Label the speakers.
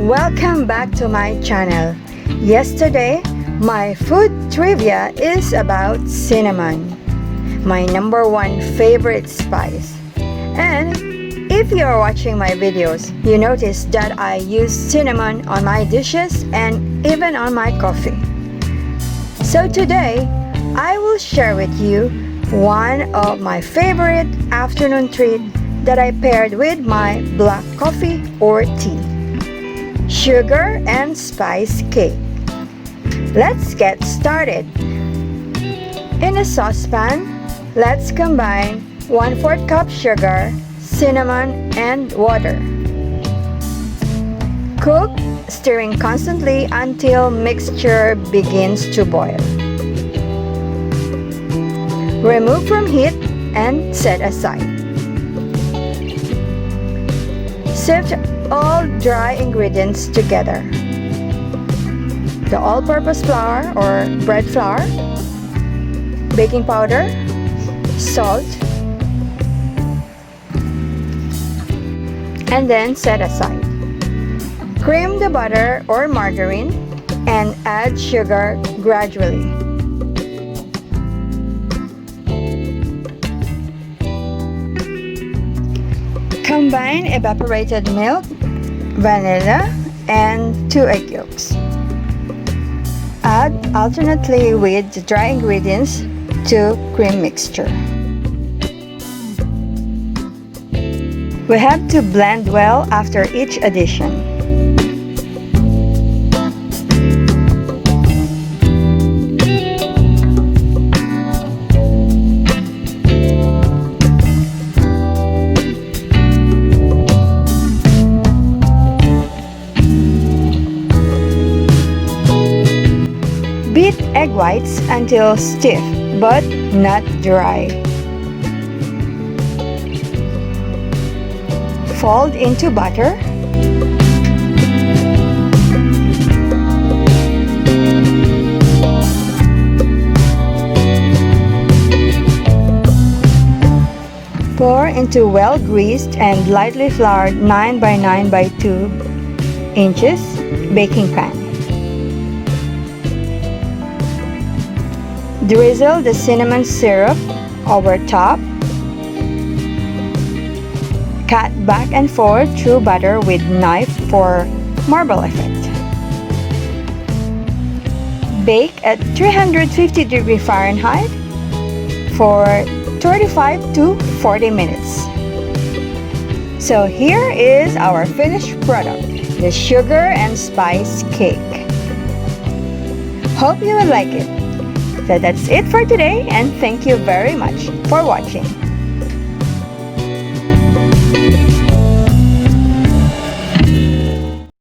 Speaker 1: Welcome back to my channel. Yesterday, my food trivia is about cinnamon, my number one favorite spice. And if you are watching my videos, you notice that I use cinnamon on my dishes and even on my coffee. So today, I will share with you one of my favorite afternoon treats that I paired with my black coffee or tea. Sugar and spice cake. Let's get started. In a saucepan, let's combine 1/4 cup sugar, cinnamon, and water. Cook, stirring constantly until mixture begins to boil. Remove from heat and set aside. Sift all dry ingredients together. The all-purpose flour or bread flour, baking powder, salt, and then set aside. Cream the butter or margarine and add sugar gradually. Combine evaporated milk, vanilla, and 2 egg yolks. Add alternately with the dry ingredients to cream mixture. We have to blend well after each addition. Beat egg whites until stiff but not dry. Fold into butter. Pour into well-greased and lightly floured 9 by 9 by 2 inches baking pan. Drizzle the cinnamon syrup over top. Cut back and forth through butter with knife for marble effect. Bake at 350° Fahrenheit for 35 to 40 minutes. So here is our finished product, the sugar and spice cake. Hope you will like it. So that's it for today, and thank you very much for watching.